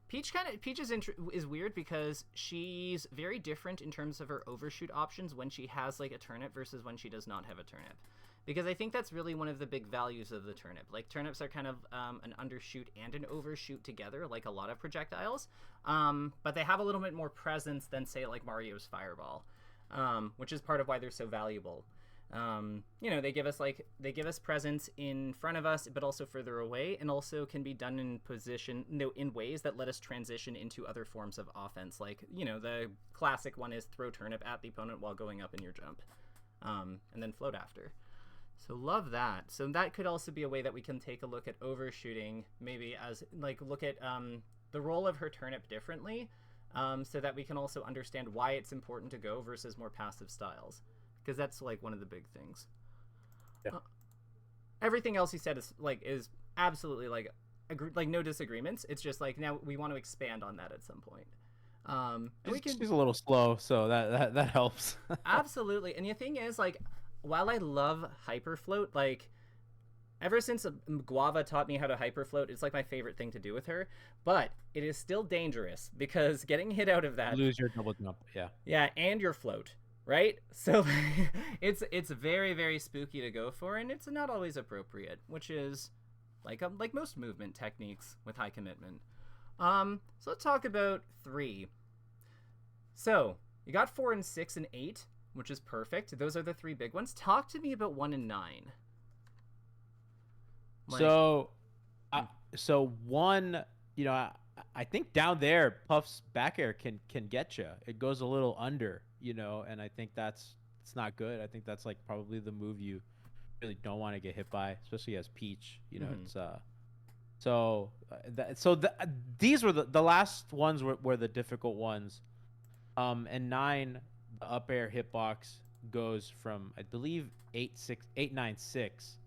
Peach is weird because she's very different in terms of her overshoot options when she has like a turnip versus when she does not have a turnip. Because I think that's really one of the big values of the turnip. Like, turnips are kind of an undershoot and an overshoot together, like a lot of projectiles. But they have a little bit more presence than, say, like Mario's Fireball, which is part of why they're so valuable. They give us presence in front of us, but also further away, and also can be done in ways that let us transition into other forms of offense. Like, the classic one is throw turnip at the opponent while going up in your jump, and then float after. So love that. So that could also be a way that we can take a look at overshooting, maybe as like look at the role of her turnip differently, so that we can also understand why it's important to go versus more passive styles, because that's like one of the big things. Yeah. Everything else you said is absolutely like no disagreements. It's just like now we want to expand on that at some point. She's a little slow, so that helps. Absolutely. And the thing is, like, while I love hyperfloat, like, ever since Guava taught me how to hyperfloat, it's like my favorite thing to do with her. But it is still dangerous because getting hit out of that, lose your double jump. Yeah, and your float, right? So it's very, very spooky to go for, and it's not always appropriate, which is like most movement techniques with high commitment. So let's talk about 3. So you got 4 and 6 and 8. Which is perfect. Those are the 3 big ones. Talk to me about 1 and 9. So 1, I think down there, Puff's back air can get you. It goes a little under, and I think it's not good. I think that's like probably the move you really don't want to get hit by, especially as Peach. It's these were the last ones were the difficult ones. And 9. The up air hitbox goes from, I believe, 896,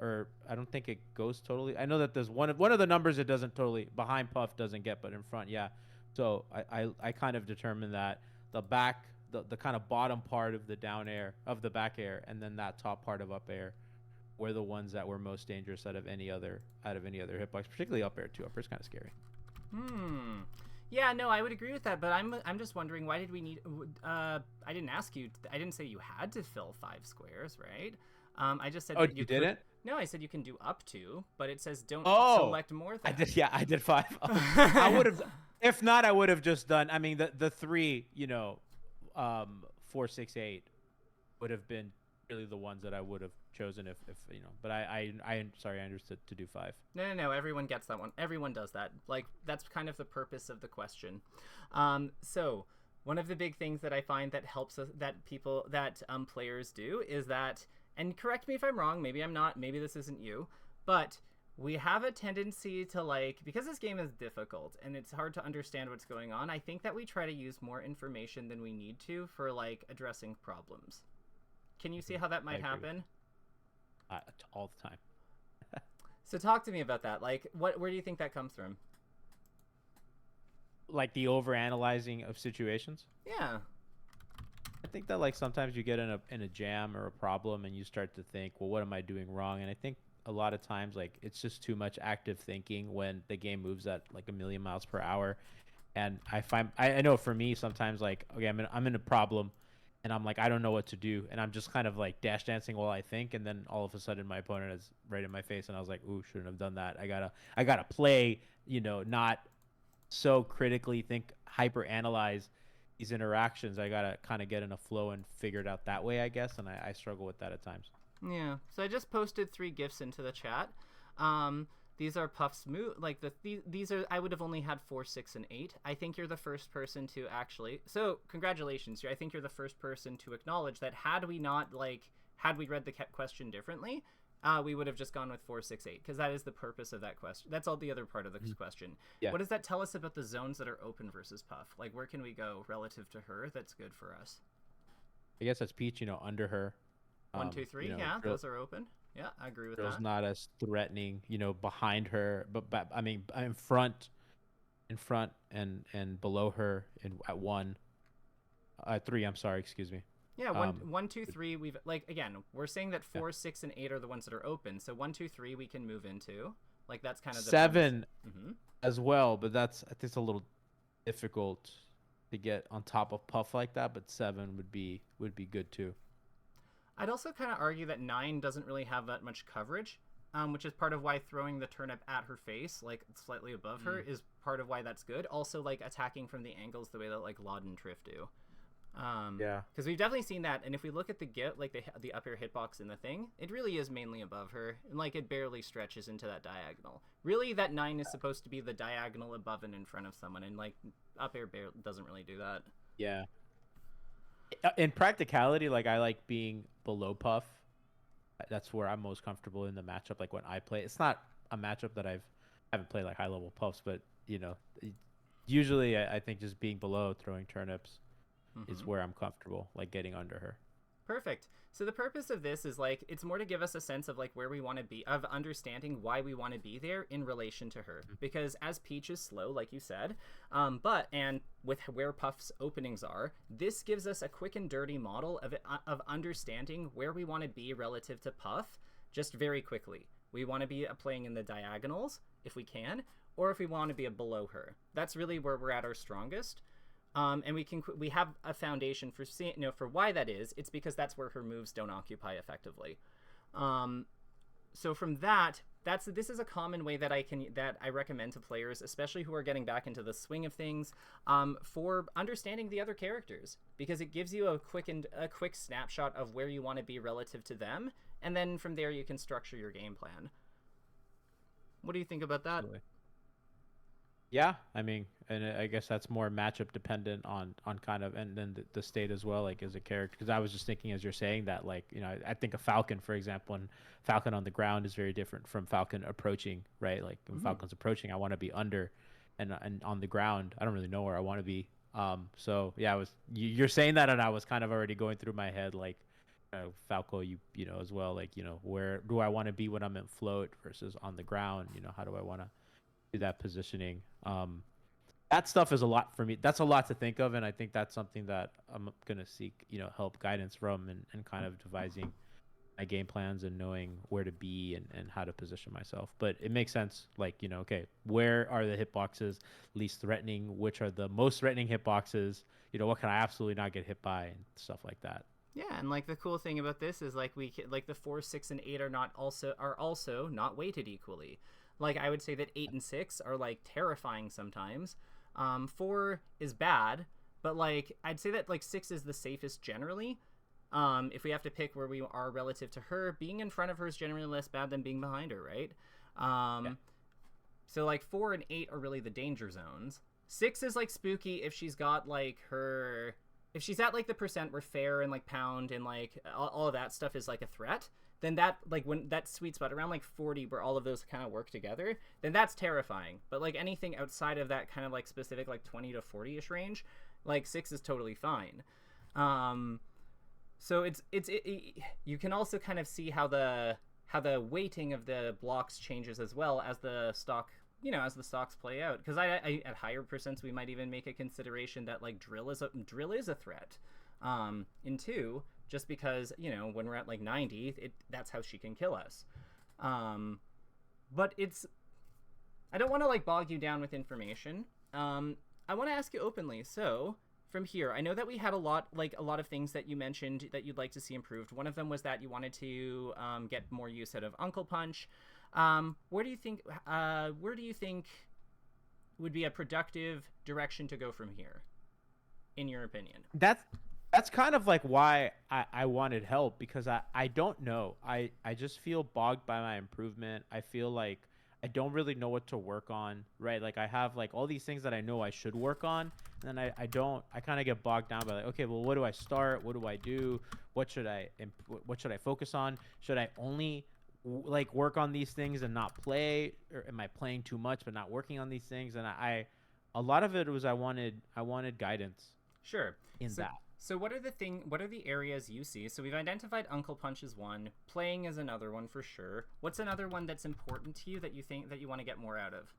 or I don't think it goes totally. I know that there's one of the numbers it doesn't totally, behind Puff doesn't get, but in front, yeah. So I kind of determined that the back, the kind of bottom part of the down air of the back air, and then that top part of up air were the ones that were most dangerous out of any other hitbox, particularly up air too. Up air's kind of scary. Yeah, no, I would agree with that, but I'm just wondering, why did we need... I didn't ask you... I didn't say you had to fill 5 squares, right? I just said... Oh, you didn't? No, I said you can do up to, but it says don't select more than... I did 5. I would have... If not, I would have just done... I mean, the 3, 4, 6, 8 would have been really the ones that I would have chosen if but I'm sorry, I understood to do 5. No, everyone gets that one. Everyone does that. Like, that's kind of the purpose of the question. So one of the big things that I find that helps us, that players do, is that, and correct me if I'm wrong, maybe I'm not, maybe this isn't you, but we have a tendency to, like, because this game is difficult and it's hard to understand what's going on, I think that we try to use more information than we need to for, like, addressing problems. Can you see how that might happen? All the time. So talk to me about that. Like, where do you think that comes from? Like the overanalyzing of situations? Yeah. I think that, like, sometimes you get in a jam or a problem and you start to think, well, what am I doing wrong? And I think a lot of times, like, it's just too much active thinking when the game moves at like 1,000,000 miles per hour. And I know for me sometimes, like, okay, I'm in a problem. And I'm like, I don't know what to do. And I'm just kind of like dash dancing while I think. And then all of a sudden my opponent is right in my face. And I was like, ooh, shouldn't have done that. I gotta play, not so critically think, hyper analyze these interactions. I gotta kind of get in a flow and figure it out that way, I guess. And I struggle with that at times. Yeah. So I just posted 3 GIFs into the chat. These are Puff's move. Like, these are, I would have only had 4, 6, and 8. I think you're the first person to actually. So congratulations. I think you're the first person to acknowledge that had we read the question differently, we would have just gone with 4, 6, 8, because that is the purpose of that question. That's all the other part of the question. Yeah. What does that tell us about the zones that are open versus Puff? Like, where can we go relative to her that's good for us? I guess that's Peach, under her. 1, 2, 3. Yeah, those are open. Yeah, I agree with that. Girl's not as threatening, behind her, but I mean, in front and below her at 1, 3. I'm sorry, excuse me. Yeah, 1, 2, 3. We've, like, again, we're saying that 4, 6, and 8 are the ones that are open. So 1, 2, 3 we can move into. Like that's kind of the 7 hmm as well, but that's I think it's a little difficult to get on top of Puff like that. But 7 would be good too. I'd also kind of argue that 9 doesn't really have that much coverage, which is part of why throwing the turnip at her face, like slightly above her, is part of why that's good. Also, like attacking from the angles the way that like Laud and Triff do. Yeah. Because we've definitely seen that, and if we look at the upper hitbox in the thing, it really is mainly above her, and like it barely stretches into that diagonal. Really, that 9 is supposed to be the diagonal above and in front of someone, and like up air doesn't really do that. Yeah. In practicality, like I like being below Puff. That's where I'm most comfortable in the matchup. Like when I play, it's not a matchup that I haven't played like high level Puffs, but usually I think just being below throwing turnips is where I'm comfortable, like getting under her. Perfect. So the purpose of this is like it's more to give us a sense of like where we want to be, of understanding why we want to be there in relation to her. Because as Peach is slow, like you said, and with where Puff's openings are, this gives us a quick and dirty model of understanding where we want to be relative to Puff, just very quickly. We want to be playing in the diagonals if we can, or if we want to be below her. That's really where we're at our strongest. And we have a foundation for seeing, for why that is. It's because that's where her moves don't occupy effectively. So from that, this is a common way that I recommend to players, especially who are getting back into the swing of things, for understanding the other characters, because it gives you a quick snapshot of where you want to be relative to them, and then from there you can structure your game plan. What do you think about that? Absolutely. Yeah, I mean, and I guess that's more matchup dependent on kind of, and then the state as well, like as a character. Because I was just thinking as you're saying that, like, I think a Falcon, for example, and Falcon on the ground is very different from Falcon approaching, right? Like when Falcon's approaching, I want to be under, and on the ground, I don't really know where I want to be. So yeah, you're saying that, and I was kind of already going through my head, like, Falco, as well, like, where do I want to be when I'm in float versus on the ground? How do I want to do that positioning? That stuff is a lot for me. That's a lot to think of, and I think that's something that I'm gonna seek help, guidance from, and kind of devising my game plans and knowing where to be and how to position myself. But it makes sense, like, okay, where are the hitboxes least threatening, which are the most threatening hitboxes, what can I absolutely not get hit by, and stuff like that. Yeah, and like the cool thing about this is like the 4, 6, and 8 are also not weighted equally. Like I would say that 8 and 6 are like terrifying sometimes. 4 is bad, but like I'd say that like 6 is the safest generally. If we have to pick where we are relative to her, being in front of her is generally less bad than being behind her, right? Yeah. So like 4 and 8 are really the danger zones. 6 is like spooky if she's got like if she's at like the percent where fair and like pound and like all of that stuff is like a threat. Then that, like, when that sweet spot around like 40 where all of those kind of work together, then that's terrifying. But like anything outside of that kind of like specific like 20 to 40-ish range, like 6 is totally fine. So it's you can also kind of see how the weighting of the blocks changes as well as the stock, as the stocks play out. Because I at higher percents we might even make a consideration that like drill is a threat. In 2. Just because, when we're at like 90, that's how she can kill us. But I don't want to like bog you down with information. I want to ask you openly. So from here, I know that we had a lot of things that you mentioned that you'd like to see improved. One of them was that you wanted to get more use out of Uncle Punch. Where do you think would be a productive direction to go from here, in your opinion? That's kind of like why I wanted help, because I don't know. I just feel bogged by my improvement. I feel like I don't really know what to work on, right? Like I have like all these things that I know I should work on, and then I kind of get bogged down by like, okay, well, what do I start? What do I do? What should I focus on? Should I only like work on these things and not play, or am I playing too much but not working on these things? And a lot of it was I wanted guidance. Sure. In that. So what are the areas you see? So we've identified Uncle Punch as one, playing is another one for sure. What's another one that's important to you that you think that you want to get more out of?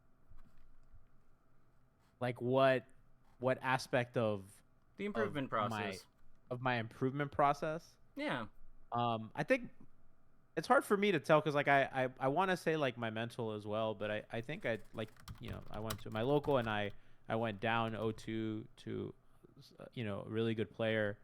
Like what aspect of the improvement process? Of my improvement process? Yeah. I think it's hard for me to tell because like I want to say like my mental as well, but I think I like I went to my local and I went down 0-2 to a really good player,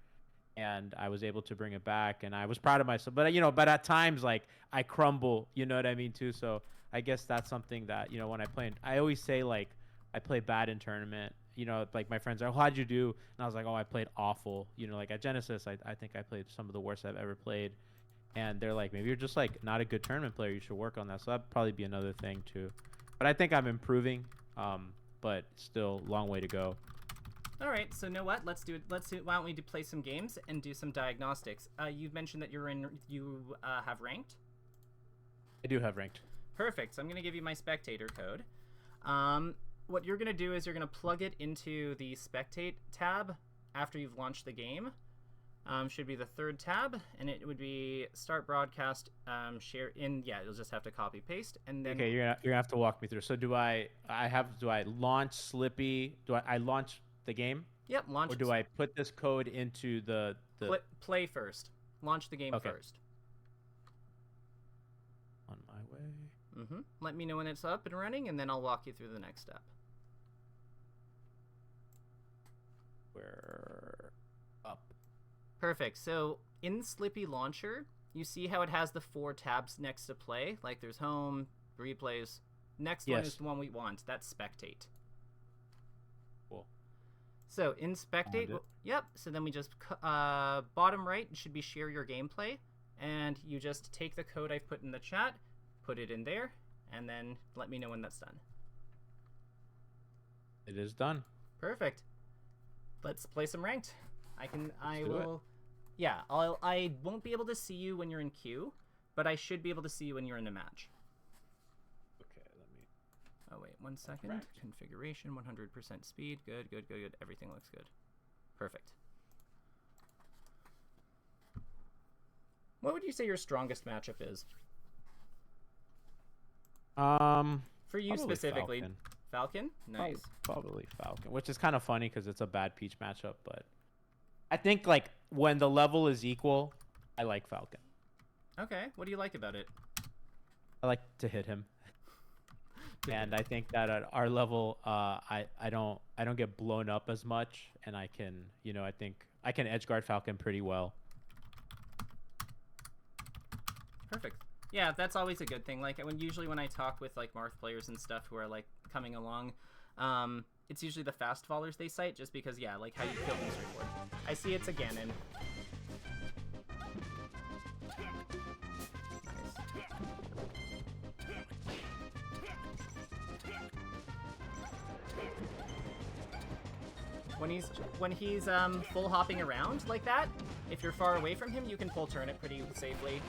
and I was able to bring it back, and I was proud of myself. But but at times like I crumble, you know what I mean too. So I guess that's something that when I play, I always say like I play bad in tournament. Like my friends are, oh, how'd you do? And I was like, oh, I played awful. Like at Genesis, I think I played some of the worst I've ever played. And they're like, maybe you're just like not a good tournament player. You should work on that. So that'd probably be another thing too. But I think I'm improving. But still, long way to go. All right. So know what? Let's do it. Why don't we play some games and do some diagnostics? You've mentioned that you have ranked. I do have ranked. Perfect. So I'm gonna give you my spectator code. What you're gonna do is you're gonna plug it into the spectate tab after you've launched the game. Should be the third tab, and it would be start broadcast, share in. Yeah, you'll just have to copy paste, and then. Okay, you're gonna have to walk me through. So do I launch Slippy? Do I launch the game? Yep, launch. Or do I put this code into the play first? Launch the game first. On my way. Let me know when it's up and running, and then I'll walk you through the next step. We're up. Perfect. So in Slippy Launcher, you see how it has the 4 tabs next to play? Like there's home, replays. Next one is the one we want. That's spectate. Cool. So in spectate, yep. So then we just, bottom right should be share your gameplay. And you just take the code I've put in the chat, put it in there, and then let me know when that's done. It is done. Perfect. Let's play some ranked. I won't be able to see you when you're in queue, but I should be able to see you when you're in a match. Okay, let me. Oh wait, 1 second. Ranked. Configuration, 100% speed. Good. Everything looks good. Perfect. What would you say your strongest matchup is? For you specifically. Falcon? Nice. Probably Falcon, which is kind of funny because it's a bad Peach matchup, but I think like when the level is equal, I like Falcon. Okay, what do you like about it? I like to hit him, and I think that at our level, I don't get blown up as much, and I can I think I can edge guard Falcon pretty well. Perfect. Yeah, that's always a good thing. Like usually when I talk with like Marth players and stuff who are like coming along, it's usually the fast fallers they cite just because like how you kill them straightforward. I see it's a Ganon. Nice. When he's full hopping around like that, if you're far away from him, you can full turn it pretty safely.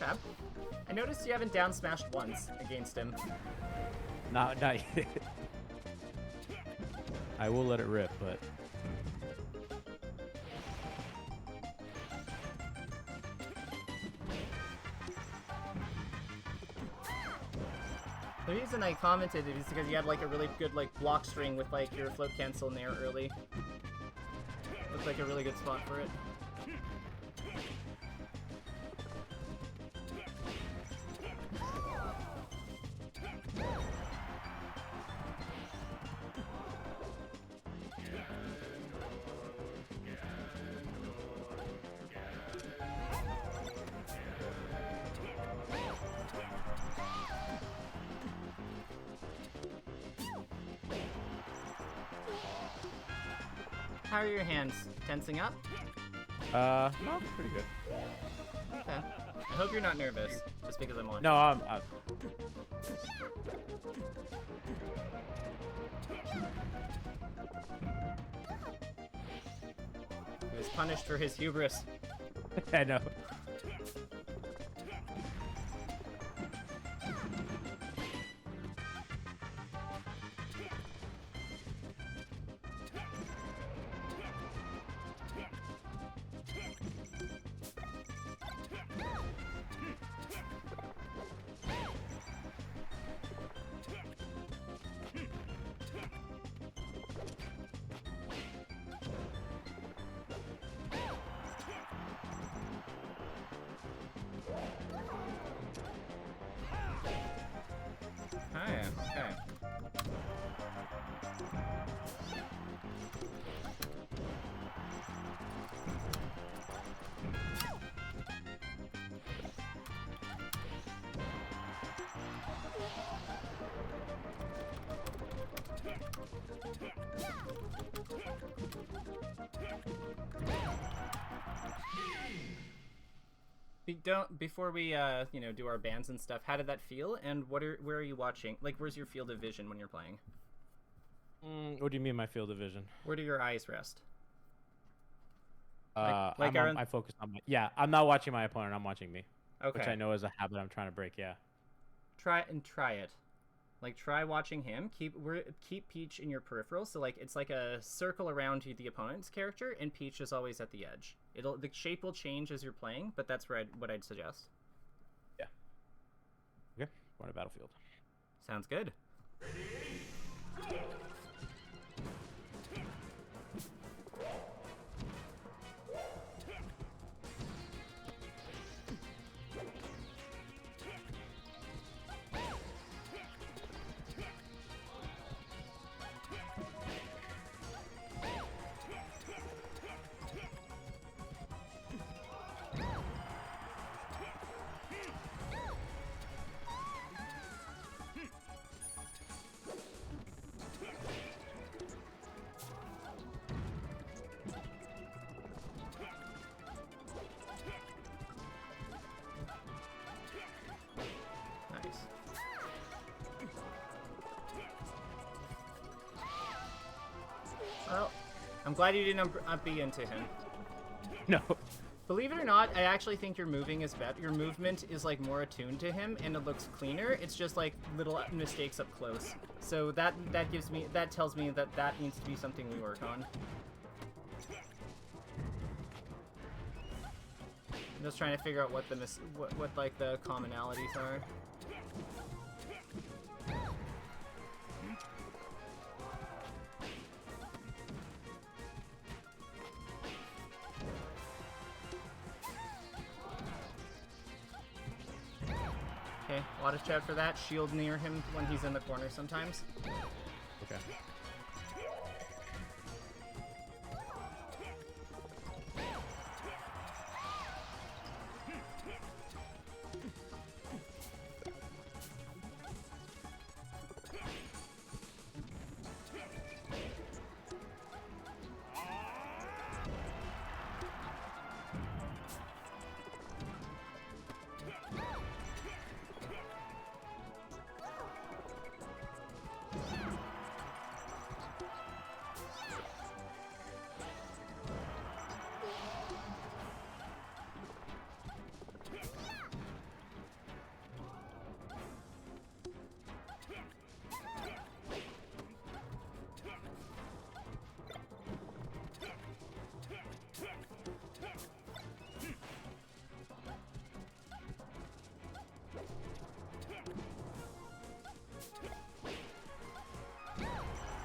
Okay. I noticed you haven't down smashed once against him. Not yet. I will let it rip, but the reason I commented is because you had like a really good like block string with like your float cancel in there early. Looks like a really good spot for it. How are your hands? Tensing up? no, pretty good. Okay. I hope you're not nervous, just because I'm on. No, I'm He was punished for his hubris. I know. Before we do our bans and stuff, how did that feel, and where are you watching? Like, where's your field of vision when you're playing? What do you mean my field of vision? Where do your eyes rest? I focus on my, yeah, I'm not watching my opponent, I'm watching me. Okay. Which I know is a habit I'm trying to break, yeah. Try it. Like, try watching him. Keep Peach in your peripheral, so like it's like a circle around the opponent's character, and Peach is always at the edge. The shape will change as you're playing, but that's what I'd suggest. Yeah. Okay. We're on a battlefield. Sounds good. Well, I'm glad you didn't be into him. No. Believe it or not, I actually think your moving is better. Your movement is like more attuned to him, and it looks cleaner. It's just like little mistakes up close. So that tells me that needs to be something we work on. I'm just trying to figure out what like the commonalities are. Okay, watch out for that. Shield near him when he's in the corner sometimes. Okay.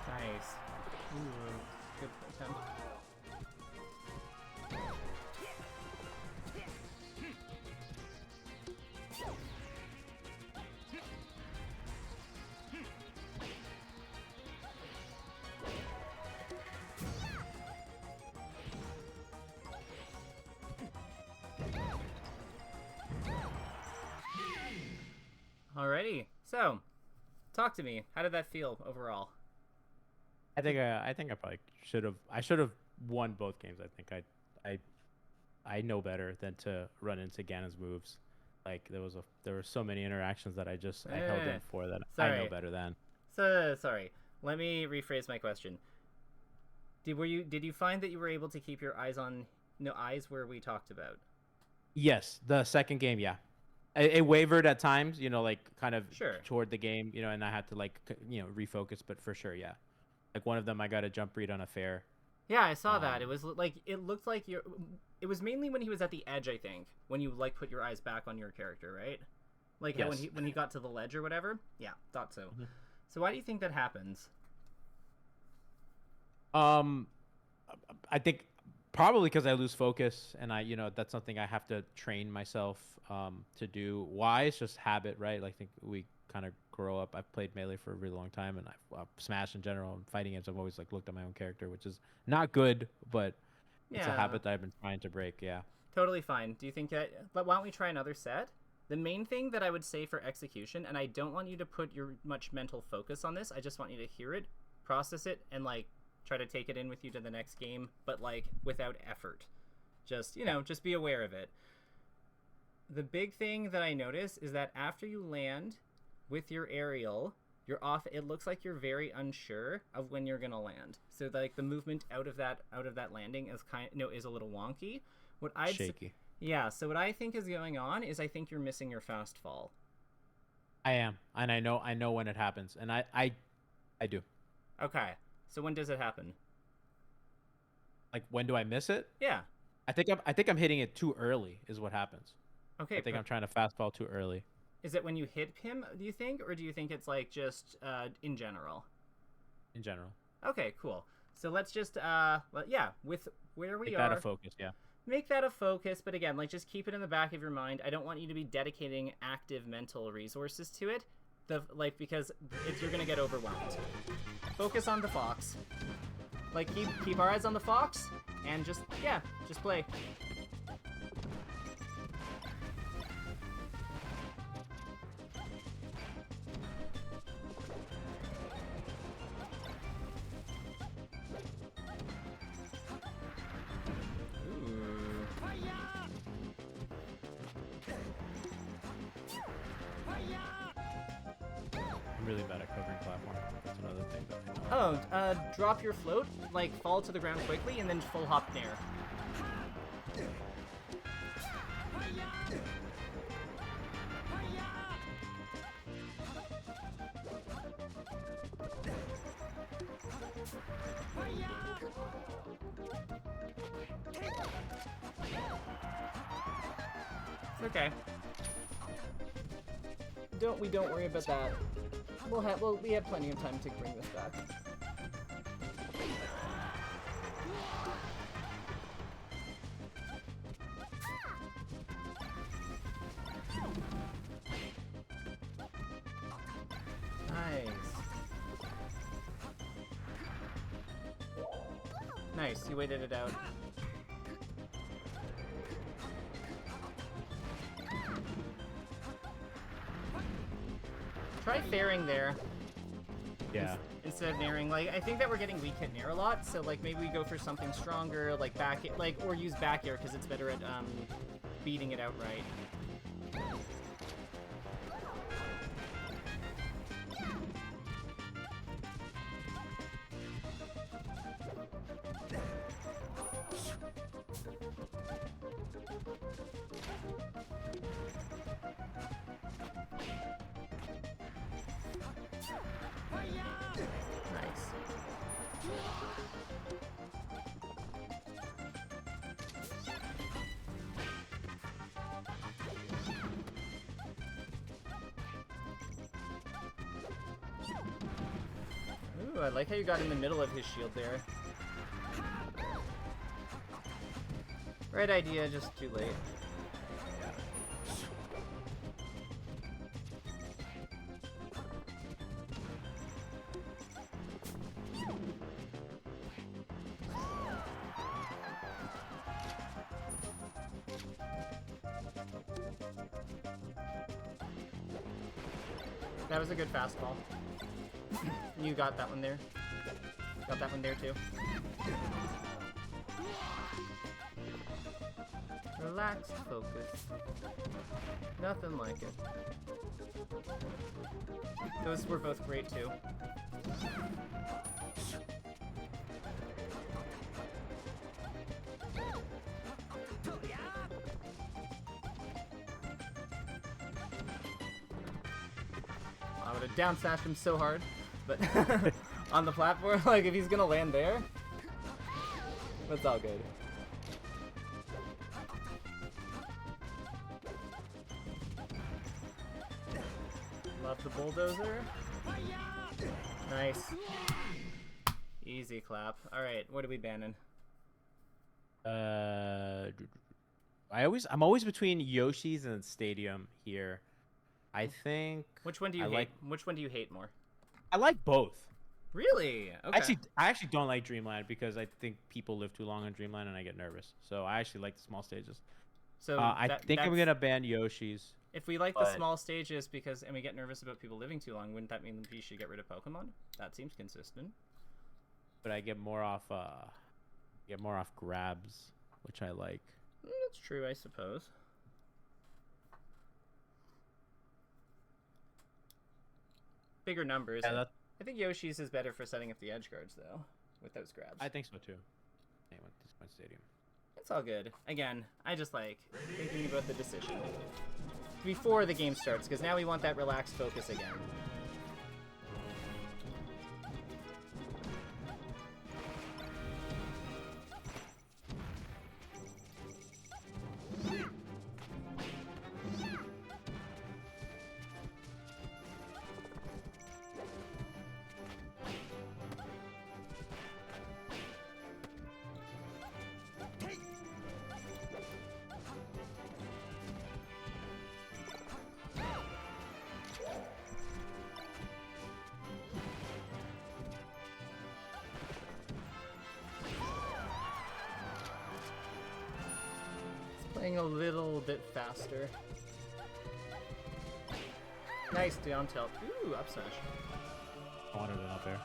Nice. Ooh, good attempt. Alrighty, so talk to me. How did that feel overall? I think I probably should have. I should have won both games. I think I know better than to run into Ganon's moves. Like there were so many interactions that I held in for that. Sorry. I know better than. So sorry. Let me rephrase my question. Did you find that you were able to keep your eyes where we talked about? Yes, the second game, yeah. It wavered at times, like kind of Sure. toward the game, and I had to refocus, but for sure, yeah. Like one of them, I got a jump read on a fair. Yeah, I saw that. It was like it looked like it was mainly when he was at the edge, I think, when you like put your eyes back on your character, right? Like Yes. when he got to the ledge or whatever. Yeah, thought so. Mm-hmm. So why do you think that happens? I think probably because I lose focus, and that's something I have to train myself to do. Why? It's just habit, right? Like, I think we kind of grow up. I've played Melee for a really long time, and I've Smash in general and fighting games. I've always looked at my own character, which is not good, but it's a habit that I've been trying to break. Yeah. Totally fine. Do you think that? But why don't we try another set? The main thing that I would say for execution, and I don't want you to put your much mental focus on this. I just want you to hear it process it and like try to take it in with you to the next game, but like without effort. Just, you know, just be aware of it. The big thing that I notice is that after you land with your aerial, you're off. It looks like you're very unsure of when you're gonna land. So like the movement out of that landing is is a little wonky. What I'd Shaky. Yeah. So what I think is going on is I think you're missing your fast fall. I am, and I know when it happens, and I do. Okay. So when does it happen? Like, when do I miss it? Yeah. I think I'm hitting it too early is what happens. Okay. I think I'm trying to fastball too early. Is it when you hit him, do you think, or do you think it's like just in general? In general. Okay, cool. So let's just with where we Make are. that a focus, yeah. Make that a focus, but again, like just keep it in the back of your mind. I don't want you to be dedicating active mental resources to it. Because you're gonna get overwhelmed. Focus on the fox. Like keep our eyes on the fox and just play. I'm really bad at covering platform. That's another thing that I know. Drop your float, like fall to the ground quickly, and then full hop nair. It's okay. Don't worry about that. We have plenty of time to bring this back. Nice, you waited it out. Try fairing there. Yeah. Instead of nairing. Like, I think that we're getting weak hit nair a lot, so like maybe we go for something stronger, like or use back air because it's better at beating it outright. Ooh, I like how you got in the middle of his shield there. Right idea, just too late. That was a good fastball. You got that one there. Got that one there too. Relax, focus. Nothing like it. Those were both great too. I would have down smashed him so hard, but on the platform, like if he's gonna land there, that's all good. Love the bulldozer. Nice. Easy clap. All right, what are we banning? I'm always between Yoshi's and Stadium here. I think. Which one do you hate? Which one do you hate more? I like both. Really? Okay. I actually don't like Dreamland because I think people live too long on Dreamland and I get nervous. So I actually like the small stages. So I think I'm gonna ban Yoshi's. If we like the small stages and we get nervous about people living too long, wouldn't that mean we should get rid of Pokemon? That seems consistent. but I get more off grabs, which I like. That's true, I suppose. Bigger numbers. Yeah, I think Yoshi's is better for setting up the edge guards, though, with those grabs. I think so too. Anyway, this one stadium. It's all good. Again, I just like thinking about the decision before the game starts, because now we want that relaxed focus again. Playing a little bit faster. Nice down tilt. Ooh, up smash. I wanted it up there.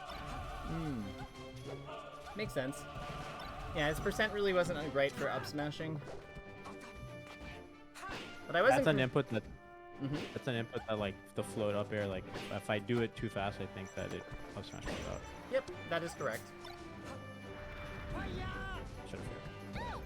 Makes sense. Yeah, his percent really wasn't right for up smashing. But I wasn't. That's an input that. That's an input that like the float up air. Like if I do it too fast, I think that it up smash goes out. Yep, that is correct. Should have failed.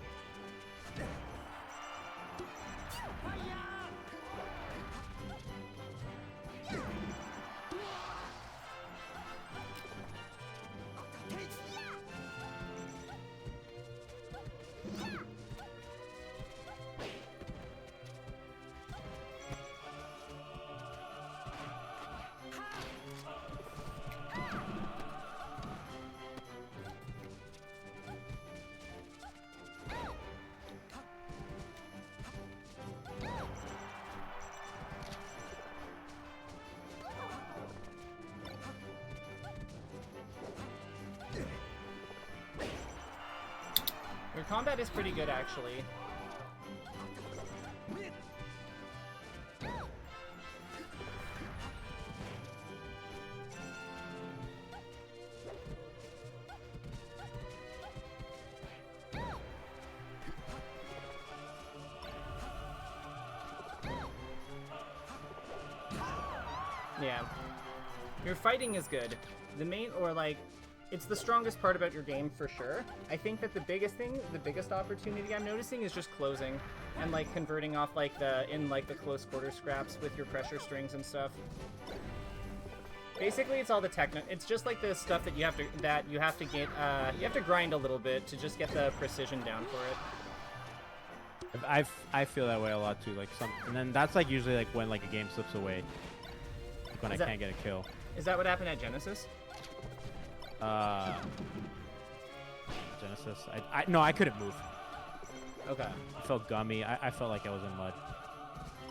Your combat is pretty good, actually. Yeah. Your fighting is good. The main, or like, it's the strongest part about your game for sure. I think that the biggest thing, the biggest opportunity I'm noticing is just closing and like converting off like the close quarter scraps with your pressure strings and stuff. Basically, it's all the techno. It's just like the stuff that you have to get. You have to grind a little bit to just get the precision down for it. I feel that way a lot too. Like and then that's like usually like when like a game slips away, like when I can't get a kill. Is that what happened at Genesis? Genesis. No, I couldn't move. Okay. I felt gummy. I felt like I was in mud.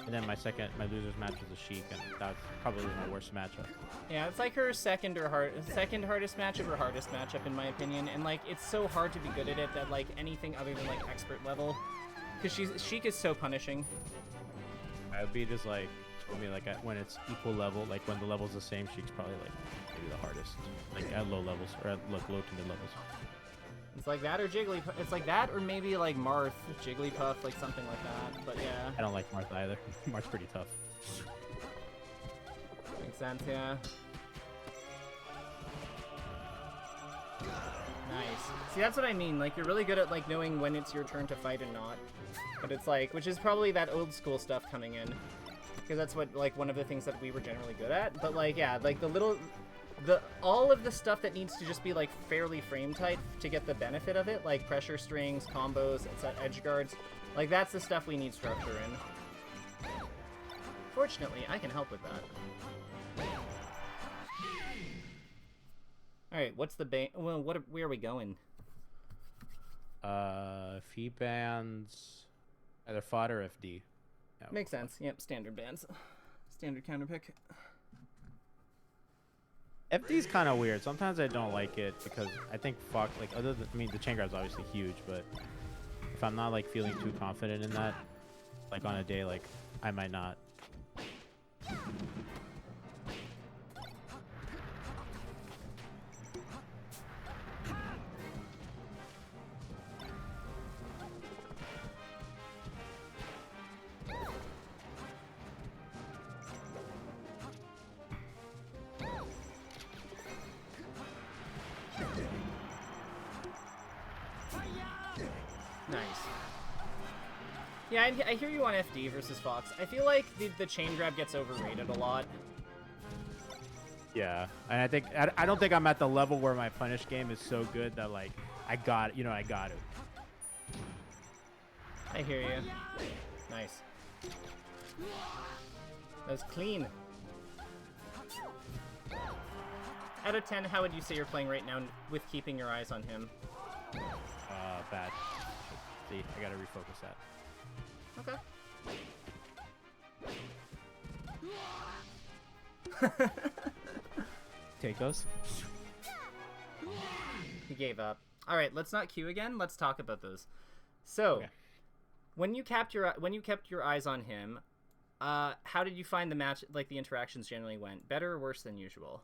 And then my loser's match was a Sheik, and that's probably my worst matchup. Yeah, it's like her second hardest matchup or hardest matchup in my opinion, and like it's so hard to be good at it that like anything other than like expert level, because Sheik is so punishing. I would be just like told me like when it's equal level, like when the level's the same, Sheik's probably like maybe the hardest, like at low levels or at like low to mid levels. It's like that or Jigglypuff. It's like that or maybe like Marth, Jigglypuff, like something like that. But yeah. I don't like Marth either. Marth's pretty tough. Makes sense, yeah. Nice. See, that's what I mean. Like, you're really good at like knowing when it's your turn to fight and not. But it's like, which is probably that old school stuff coming in, because that's what like one of the things that we were generally good at. But like, yeah, like all of the stuff that needs to just be like fairly frame tight to get the benefit of it, like pressure strings, combos, edge guards, like that's the stuff we need structure in. Fortunately, I can help with that. All right, what's the well? Where are we going? Fee bands, either FOD or FD. Yeah, makes sense. Yep, standard bands, standard counter pick. FD's kind of weird. Sometimes I don't like it because I think the chain grab's obviously huge, but if I'm not like feeling too confident in that, like on a day, like I might not. Nice. Yeah, I hear you on FD versus Fox. I feel like the chain grab gets overrated a lot. Yeah, and I don't think I'm at the level where my punish game is so good that like I got it. I hear you. Nice. That was clean. Out of 10, how would you say you're playing right now with keeping your eyes on him? Bad. See, I gotta refocus that. Okay. Take those. He gave up. All right, let's not queue again. Let's talk about those. So, Okay. when you kept your eyes on him, how did you find the match? Like the interactions generally went better or worse than usual?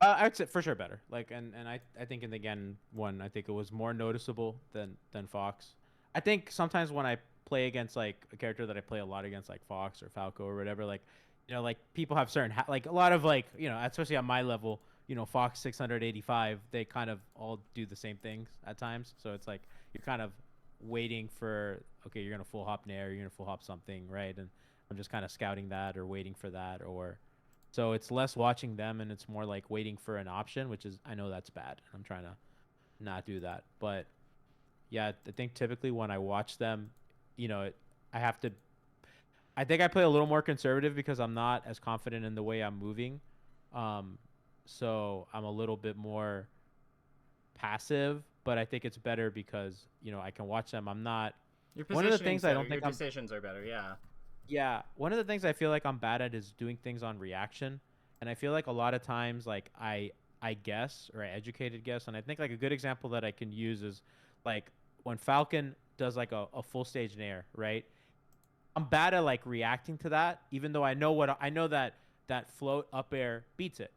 I'd say for sure better. Like, and I think in the Ganon one, I think it was more noticeable than Fox. I think sometimes when I play against like a character that I play a lot against, like Fox or Falco or whatever, like, you know, like people have certain like a lot of like, you know, especially on my level, you know, Fox 685, they kind of all do the same things at times. So it's like you're kind of waiting for, okay, you're gonna full hop Nair, you're gonna full hop something, right? And I'm just kind of scouting that or waiting for that, or so it's less watching them and it's more like waiting for an option, which is, I know that's bad. I'm trying to not do that, but yeah, I think typically when I watch them, you know, I think I play a little more conservative because I'm not as confident in the way I'm moving. So I'm a little bit more passive, but I think it's better because, you know, I can watch them. I'm not Your one of the things I don't think your decisions are better. Yeah. Yeah, one of the things I feel like I'm bad at is doing things on reaction, and I feel like a lot of times like I guess, or I educated guess, and I think like a good example that I can use is like when Falcon does like a full stage nair, right? I'm bad at like reacting to that, even though I know that float up air beats it,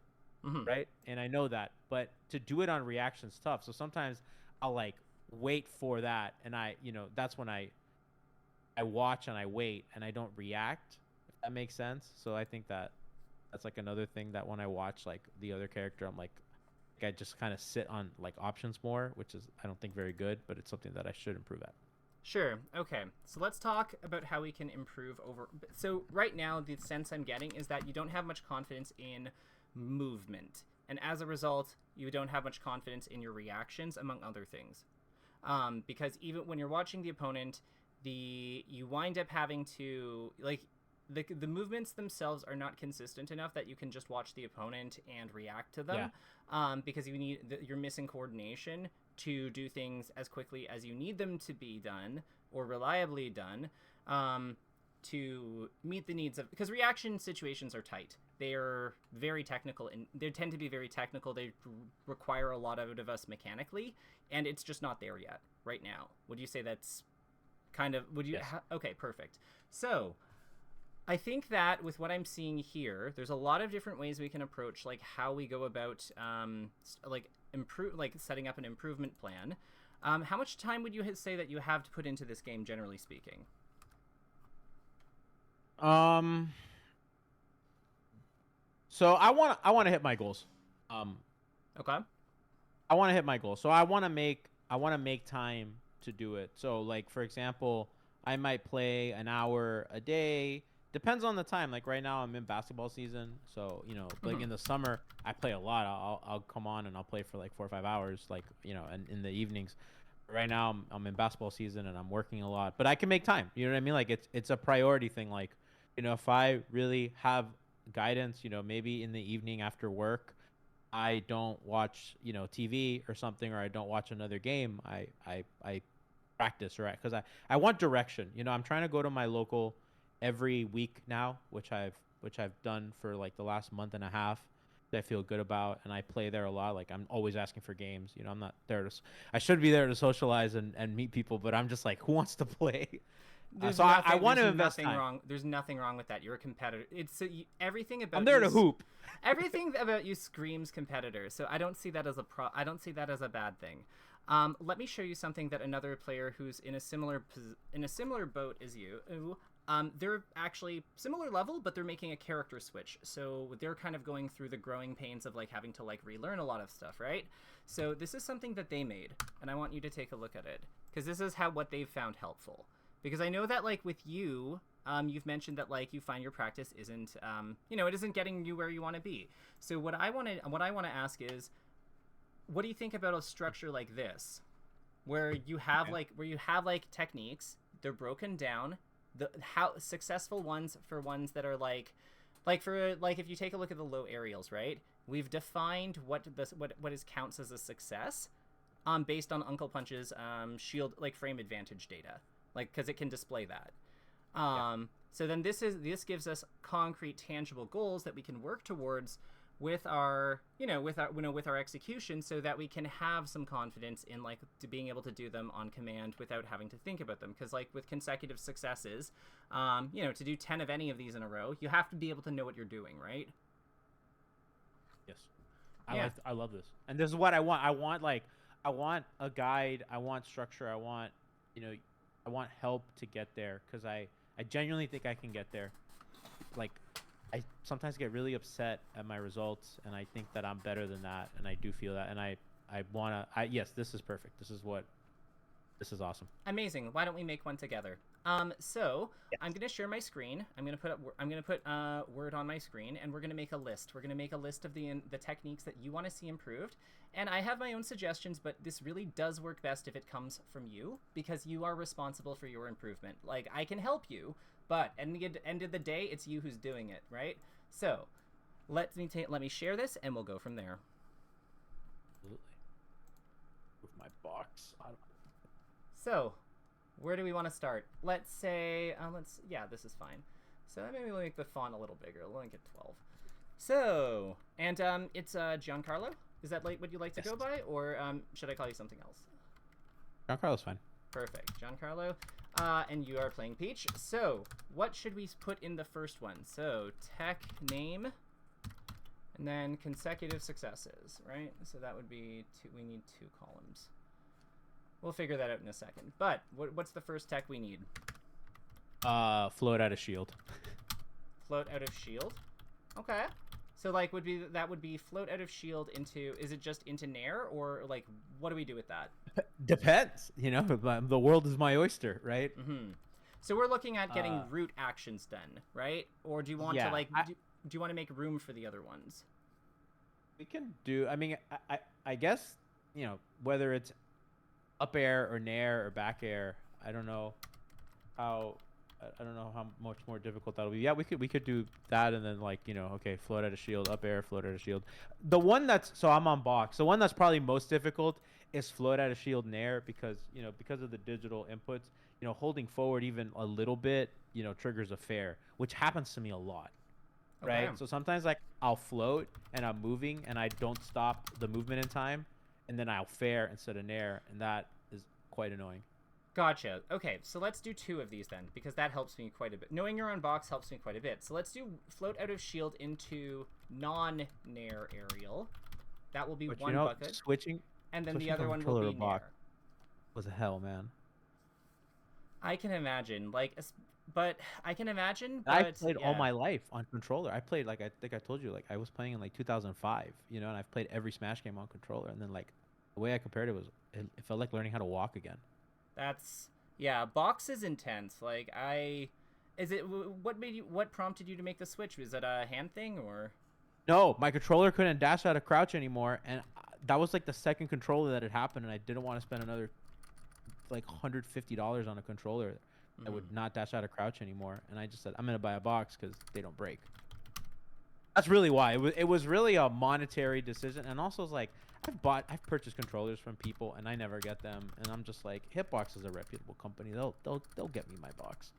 Mm-hmm. right? And I know that, but to do it on reaction's tough. So sometimes I'll like wait for that, and that's when I watch and I wait and I don't react, if that makes sense. So I think that's like another thing that when I watch like the other character, I'm like I just kind of sit on like options more, which is I don't think very good, but it's something that I should improve at. Sure. Okay. So let's talk about how we can improve over. So right now, the sense I'm getting is that you don't have much confidence in movement, and as a result, you don't have much confidence in your reactions, among other things. Because even when you're watching the opponent, you wind up having to like the movements themselves are not consistent enough that you can just watch the opponent and react to them. Because you're missing coordination to do things as quickly as you need them to be done or reliably done, to meet the needs of, because reaction situations are tight. They are very technical, and they tend to be very technical. They require a lot out of us mechanically, and it's just not there yet right now. Would you say that's kind of, would you? Yes. Okay, perfect. So I think that with what I'm seeing here, there's a lot of different ways we can approach like how we go about setting up an improvement plan. How much time would you say that you have to put into this game, generally speaking? So I want to hit my goals. Okay. I want to hit my goals. So I want to make time to do it. So like for example, I might play an hour a day. Depends on the time. Like right now I'm in basketball season, so like in the summer I play a lot. I'll come on and I'll play for like 4 or 5 hours, like and in the evenings. Right now I'm in basketball season and I'm working a lot, but I can make time. You know what I mean? Like it's a priority thing. Like if I really have guidance, maybe in the evening after work, I don't watch TV or something, or I don't watch another game. I practice, right? Because I want direction. I'm trying to go to my local every week now, which I've done for like the last month and a half. That I feel good about, and I play there a lot. Like I'm always asking for games. I'm not there to. I should be there to socialize and meet people, but I'm just like, who wants to play? I want to invest time. There's nothing wrong with that. You're a competitor. It's everything about. I'm there to hoop. Everything about you screams competitor. So I don't see that as I don't see that as a bad thing. Let me show you something that another player who's in a similar boat as you they're actually similar level, but they're making a character switch. So they're kind of going through the growing pains of like having to like relearn a lot of stuff, right? So this is something that they made, and I want you to take a look at it because this is what they've found helpful. Because I know that like with you, you've mentioned that like you find your practice isn't, it isn't getting you where you want to be. So what I want to ask is, what do you think about a structure like this, where you have like techniques, they're broken down, how successful ones for ones that are like for like if you take a look at the low aerials, right? We've defined what counts as a success, based on Uncle Punch's shield like frame advantage data, like because it can display that. So then this gives us concrete, tangible goals that we can work towards with our execution, so that we can have some confidence in like to being able to do them on command without having to think about them. Because like with consecutive successes, to do 10 of any of these in a row, you have to be able to know what you're doing, right? Yes. I love this, and this is what I want. I want a guide. I want structure. I want help to get there, because I genuinely think I can get there. Like, I sometimes get really upset at my results, and I think that I'm better than that, and I do feel that, and yes, this is perfect. This is awesome. Amazing. Why don't we make one together? So yes. I'm gonna share my screen. I'm gonna put Word on my screen, and we're gonna make a list. We're gonna make a list of the techniques that you want to see improved. And I have my own suggestions, but this really does work best if it comes from you, because you are responsible for your improvement. Like, I can help you, but at the end of the day, it's you who's doing it, right? So let me share this, and we'll go from there. Absolutely. With my box. So, where do we want to start? Let's say, this is fine. So maybe we'll make the font a little bigger. We'll make it 12. So, and it's Giancarlo. Is that like what you like to go by, or should I call you something else? Giancarlo's fine. Perfect, Giancarlo. And you are playing Peach. So, what should we put in the first one? So, tech name, and then consecutive successes, right? So that would be we need 2 columns. We'll figure that out in a second. But what's the first tech we need? Float out of shield. Float out of shield. Okay. So like would be float out of shield into, is it just into Nair, or like what do we do with that? Depends. The world is my oyster, right? Mm-hmm. So we're looking at getting root actions done, right? Or do you want to like do you want to make room for the other ones? We can do. I mean, I guess whether it's up air or nair or back air, I don't know how much more difficult that'll be. Yeah, we could do that, and then like okay, float out of shield, up air, float out of shield. The one so I'm on box. The one that's probably most difficult is float out of shield nair, because because of the digital inputs, holding forward even a little bit triggers a fair, which happens to me a lot. Right? Okay. So sometimes like I'll float and I'm moving and I don't stop the movement in time, and then I'll fair instead of nair, and that is quite annoying. Gotcha. Okay, so let's do 2 of these then, because that helps me quite a bit. Knowing you're on box helps me quite a bit. So let's do float out of shield into non-nair aerial. That will be one bucket. Switching. And then the other one will be nair. Was a hell, man. I can imagine. But I played all my life on controller. I played, like I think I told you, like I was playing in like 2005, and I've played every Smash game on controller. And then like the way I compared it was, it felt like learning how to walk again. Box is intense. Like what prompted you to make the switch? Was it a hand thing, or? No, my controller couldn't dash out of crouch anymore, and that was like the second controller that had happened, and I didn't want to spend another like $150 on a controller that would not dash out of crouch anymore. And I just said, I'm gonna buy a box because they don't break. That's really why. It was really a monetary decision, and also it's like I've purchased controllers from people and I never get them, and I'm just like, Hitbox is a reputable company. They'll get me my box.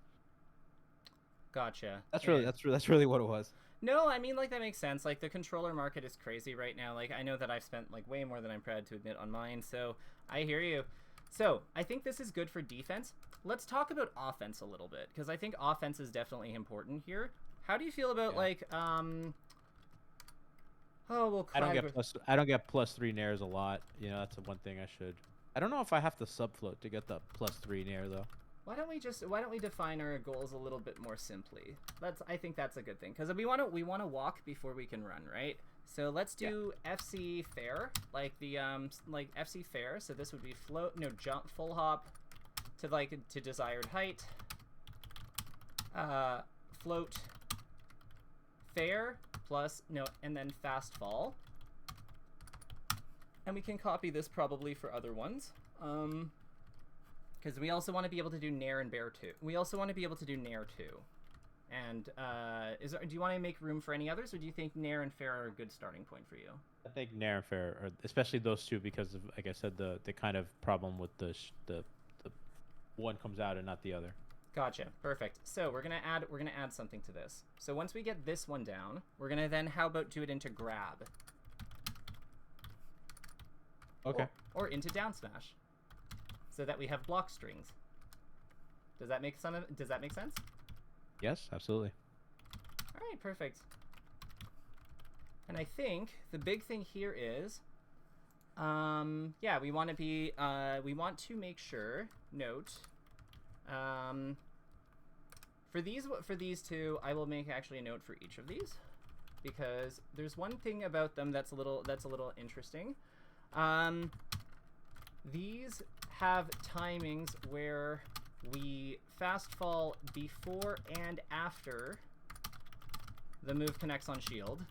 Gotcha. That's really what it was. No, I mean, like, that makes sense. Like, the controller market is crazy right now. Like, I know that I've spent like way more than I'm proud to admit on mine, so I hear you. So I think this is good for defense. Let's talk about offense a little bit, because I think offense is definitely important here. How do you feel about I don't get +3 nairs a lot. That's the one thing I should. I don't know if I have to subfloat to get the +3 nair though. why don't we define our goals a little bit more simply? I think that's a good thing, because we want to walk before we can run, right? So let's do FC fair, like the like FC fair. So this would be jump, full hop to desired height. Float fair plus and then fast fall. And we can copy this probably for other ones. Because we also want to be able to do Nair and Bear too. We also want to be able to do Nair too. And do you want to make room for any others, or do you think Nair and Fair are a good starting point for you? I think Nair and Fair, are, especially those two, because of, like I said, the kind of problem with the one comes out and not the other. Gotcha. Perfect. So we're gonna add something to this. So once we get this one down, we're gonna then how about do it into grab? Okay. Or into down smash, so that we have block strings. Does that make sense? Yes, absolutely. All right, perfect. And I think the big thing here is, we want to make sure. Note, for these two, I will make actually a note for each of these, because there's one thing about them that's a little interesting. These have timings where we fast fall before and after the move connects on shield,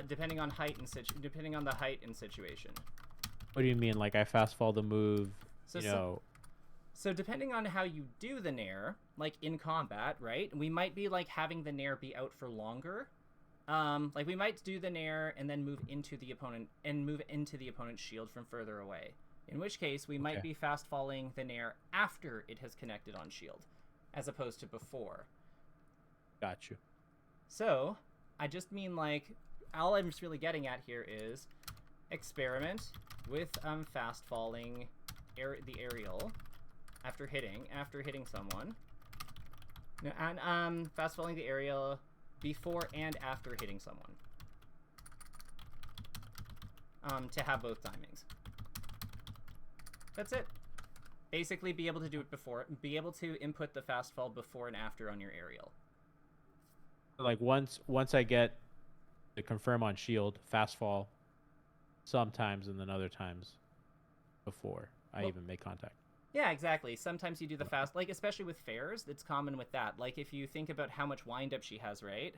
depending on the height and situation. What do you mean? Like I fast fall the move, So depending on how you do the Nair, like in combat, right? We might be like having the Nair be out for longer. Like we might do the Nair and then move into the opponent's shield from further away. In which case, we might be fast falling the Nair after it has connected on shield, as opposed to before. Got you. So, I just mean like, all I'm just really getting at here is experiment with fast falling the aerial after hitting someone. And fast falling the aerial before and after hitting someone. To have both timings. That's it. Basically, be able to do it before, be able to input the fast fall before and after on your aerial. Like once I get the confirm on shield, fast fall sometimes, and then other times before I even make contact. Yeah, exactly. Sometimes you do the fast, like especially with fairs, it's common with that. Like if you think about how much wind up she has, right?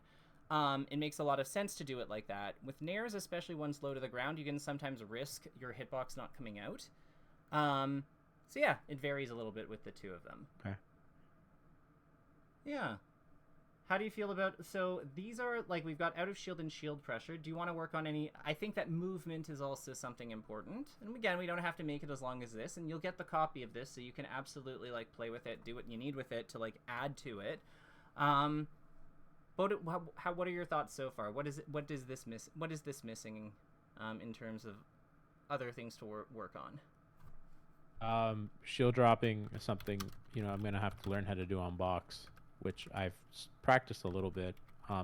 It makes a lot of sense to do it like that. With Nairs, especially ones low to the ground, you can sometimes risk your hitbox not coming out. So yeah, it varies a little bit with the two of them. Okay. Yeah. How do you feel about, so these are, like, we've got out of shield and shield pressure. Do you want to work on any, I think that movement is also something important. And again, we don't have to make it as long as this, and you'll get the copy of this, so you can absolutely, like, play with it, do what you need with it to, like, add to it. But what are your thoughts so far? What is this missing in terms of other things to work on? Shield dropping is something, I'm going to have to learn how to do on box, which I've practiced a little bit.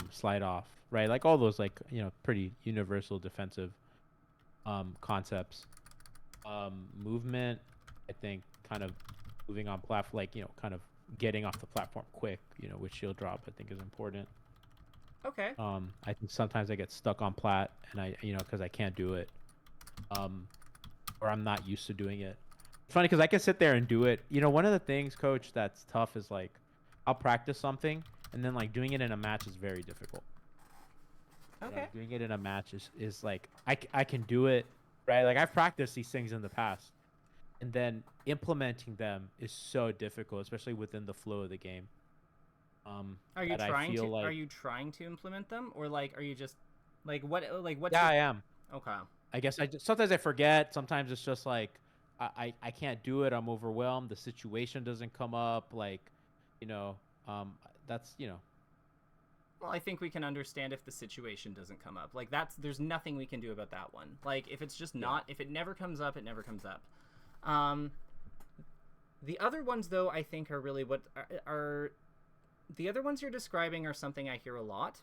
Slide off, right? Like all those, like, pretty universal defensive concepts. Movement, I think, kind of moving on platform, like, kind of getting off the platform quick, with shield drop, I think is important. Okay. I think sometimes I get stuck on plat, and I, because I can't do it, or I'm not used to doing it. It's funny because I can sit there and do it. One of the things, coach, that's tough is like, I'll practice something, and then like doing it in a match is very difficult. Okay. Doing it in a match is like, I can do it, right? Like I've practiced these things in the past, and then implementing them is so difficult, especially within the flow of the game. Are you trying to implement them, or like are you just like what I am. Okay. I guess sometimes I forget. Sometimes it's just like I can't do it. I'm overwhelmed. The situation doesn't come up. Like, that's Well, I think we can understand if the situation doesn't come up. Like there's nothing we can do about that one. Like if it's just not, if it never comes up, it never comes up. The other ones though, I think are really what are the other ones you're describing are something I hear a lot.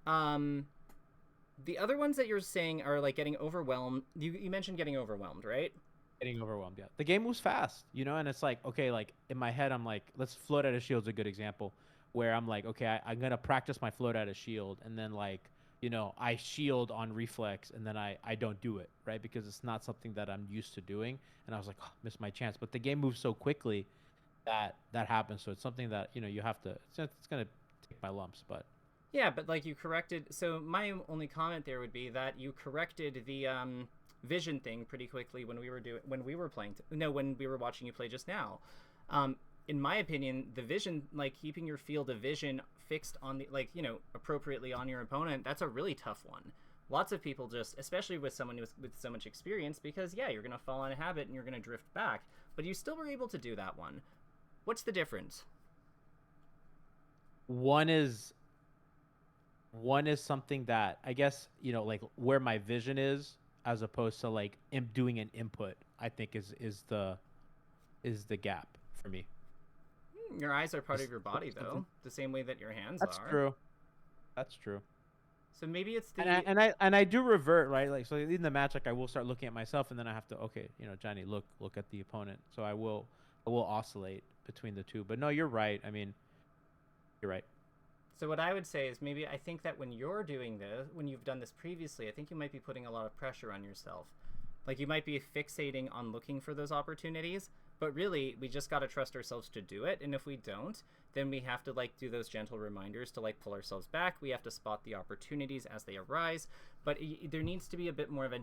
The other ones that you're saying are like getting overwhelmed. You mentioned getting overwhelmed, right? Getting overwhelmed. Yeah, the game moves fast, you know, and it's like, okay, like in my head, I'm like, let's float at a shield's a good example, where I'm like, okay, I'm gonna practice my float at a shield, and then like, you know, I shield on reflex, and then I don't do it, right, because it's not something that I'm used to doing, and I was like, oh, missed my chance. But the game moves so quickly that happens, so it's something that you know you have to. It's gonna take my lumps, but Yeah, but like you corrected. So my only comment there would be that you corrected the vision thing pretty quickly when we were playing. When we were watching you play just now. In my opinion, the vision, like keeping your field of vision fixed on the appropriately on your opponent, that's a really tough one. Lots of people just, especially with someone with so much experience, because yeah, you're gonna fall in a habit and you're gonna drift back, but you still were able to do that one. What's the difference? one is one is something that I guess you know like where my vision is as opposed to like doing an input. I think is the gap for me. Your eyes are part Is of your body, though, the same way that your hands That's are. true. That's true. So maybe it's the And I do revert, right? Like so in the match, like I will start looking at myself, and then I have to okay, you know, Johnny, look at the opponent. So I will oscillate between the two. But no, you're right. I mean, you're right. So what I would say is maybe I think that when you're doing this, when you've done this previously, I think you might be putting a lot of pressure on yourself. Like you might be fixating on looking for those opportunities, but really we just got to trust ourselves to do it. And if we don't, then we have to like do those gentle reminders to like pull ourselves back. We have to spot the opportunities as they arise. But there needs to be a bit more of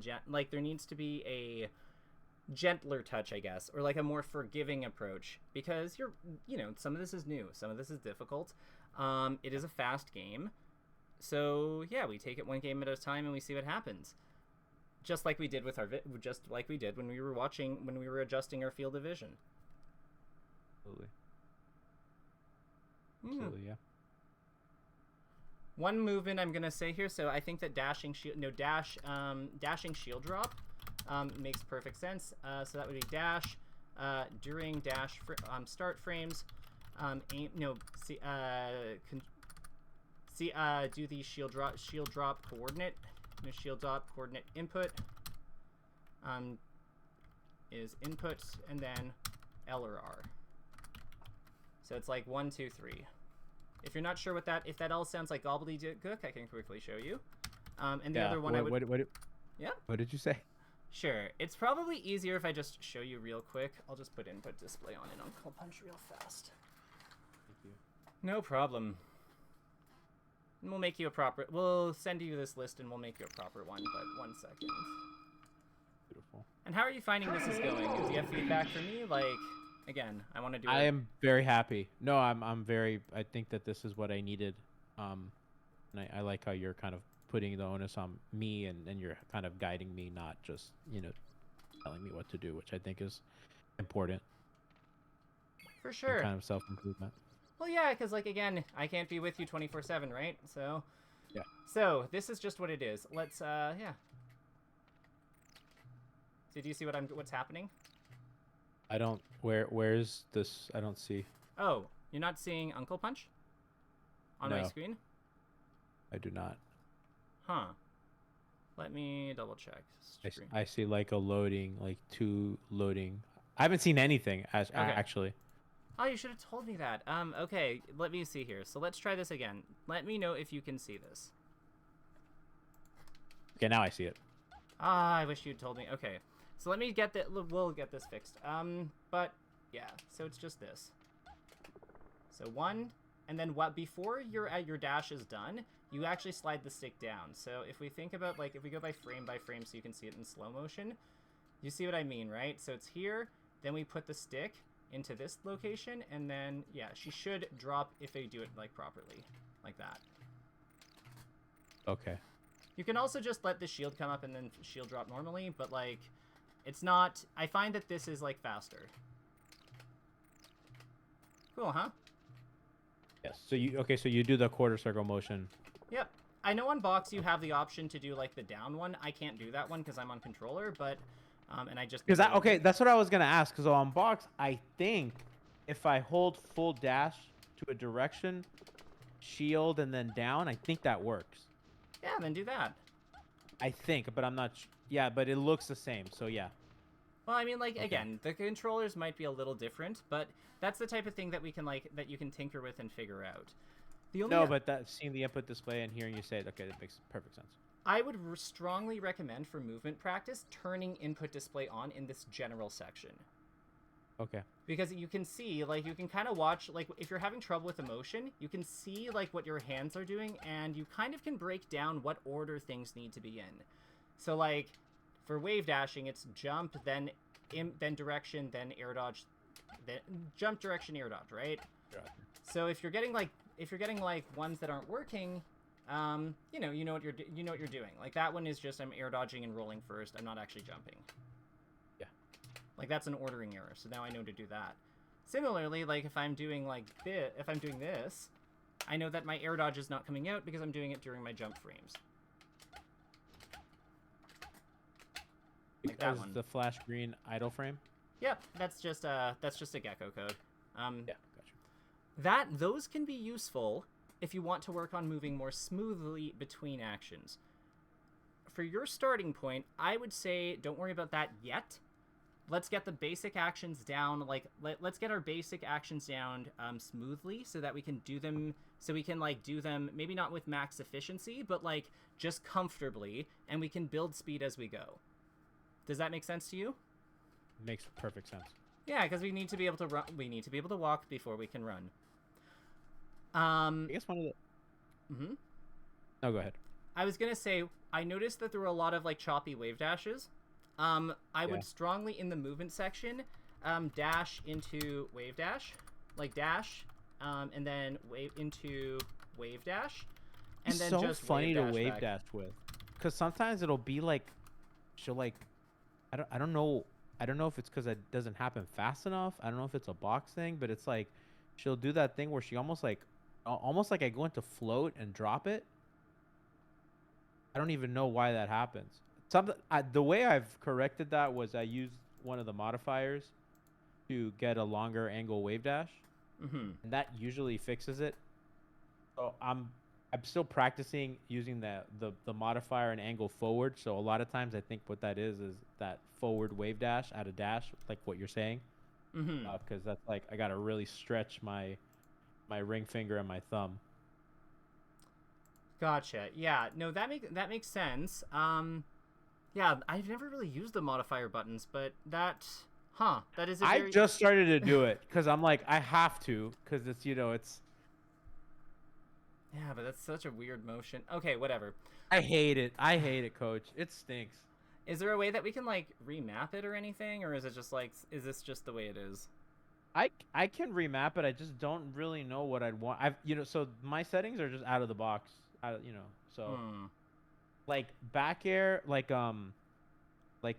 there needs to be a gentler touch, I guess, or like a more forgiving approach, because some of this is new, some of this is difficult. It is a fast game, so yeah, we take it one game at a time and we see what happens. Just like we did with just like we did when we were adjusting our field of vision. Absolutely. Mm. Yeah. One movement I'm gonna say here. So I think that dashing shield drop makes perfect sense. So that would be dash during start frames. Do the shield drop coordinate. Shield drop coordinate input is input and then L or R. So it's like 1, 2, 3. If you're not sure if that all sounds like gobbledygook, I can quickly show you. And the other one yeah. What did you say? Sure. It's probably easier if I just show you real quick. I'll just put input display on and I'll punch real fast. Thank you. No problem. And we'll send you this list and we'll make you a proper one, but 1 second. Beautiful. And how are you finding this is going? Do you have feedback for me? Like, again, I want to do it. I am very happy. No, I think that this is what I needed. And I like how you're kind of putting the onus on me and you're kind of guiding me, not just, you know, telling me what to do, which I think is important. For sure. Kind of self-improvement. Well, yeah, because, like, again, I can't be with you 24/7, right? So, yeah. So, this is just what it is. Let's, yeah. So, do you see what's happening? I don't, where's this? I don't see. Oh, you're not seeing Uncle Punch? On my screen? I do not. Huh. Let me double check. I see, like, a loading, like, 2 loading. I haven't seen anything, actually. Oh, you should have told me that. Okay, let me see here. So let's try this again. Let me know if you can see this. Okay, now I see it. Ah, I wish you'd told me. Okay, so let me get that. We'll get this fixed. But yeah, so it's just this. So 1, and then before your dash is done, you actually slide the stick down. So if we think about, like, if we go by frame so you can see it in slow motion, you see what I mean, right? So it's here, then we put the stick into this location, and then yeah, she should drop if they do it like properly, like that. Okay. You can also just let the shield come up and then shield drop normally, but like it's not. I find that this is like faster. Cool, huh? Yes. So you do the quarter circle motion. Yep. I know on box you have the option to do like the down one. I can't do that one because I'm on controller, but and I just that's what I was gonna ask. Because on box, I think if I hold full dash to a direction, shield and then down, I think that works. Yeah, then do that. I think, but I'm not. Yeah, but it looks the same. So yeah. Well, I mean, like, Okay. again, the controllers might be a little different, but that's the type of thing that we can, like, that you can tinker with and figure out. The only No, but that seeing the input display and hearing you say it, okay, that makes perfect sense. I would strongly recommend for movement practice turning input display on in this general section. Okay. Because you can see, like, you can kind of watch, like, if you're having trouble with the motion, you can see, like, what your hands are doing, and you kind of can break down what order things need to be in. So, like, for wave dashing, it's jump, then direction, then air dodge, then jump, direction, air dodge, right? Gotcha. So if you're getting like ones that aren't working, you know what you're doing. Like that one is just I'm air dodging and rolling first. I'm not actually jumping. Yeah. Like that's an ordering error. So now I know to do that. Similarly, like if I'm doing this, I know that my air dodge is not coming out because I'm doing it during my jump frames. Like that Because one. the flash green idle frame. Yep, that's just a gecko code. Yeah, gotcha. Those can be useful if you want to work on moving more smoothly between actions. For your starting point, I would say don't worry about that yet. Let's get the basic actions down. Like let's get our basic actions down smoothly so that we can do them. So we can like do them maybe not with max efficiency, but like just comfortably, and we can build speed as we go. Does that make sense to you? Makes perfect sense. Yeah, because we need to be able to run. We need to be able to walk before we can run. I guess one of the. Mm-hmm. No, go ahead. I was gonna say I noticed that there were a lot of like choppy wave dashes. I would strongly in the movement section, dash into wave dash, like dash, and then wave into wave dash, and It's then so just funny to dash wave back. dash with, because sometimes it'll be like, she'll like, I don't know if it's because it doesn't happen fast enough. I don't know if it's a box thing, but it's like, she'll do that thing where she almost like I go into float and drop it. I don't even know why that happens. The way I've corrected that was I used one of the modifiers to get a longer angle wave dash, Mm-hmm. and that usually fixes it. So I'm still practicing using the modifier and angle forward. So a lot of times I think what that is that forward wave dash at a dash, like what you're saying, Mm-hmm. because that's like I gotta really stretch my ring finger and my thumb. Gotcha. Yeah. No, that makes sense. Yeah, I've never really used the modifier buttons, but that is a very... I just started to do it because I'm like I have to because it's it's. Yeah, but that's such a weird motion. Okay, whatever. I hate it, coach. It stinks. Is there a way that we can like remap it or anything, or is it just like this just the way it is? I can remap it. I just don't really know what I'd want. So my settings are just out of the box. So like back air, like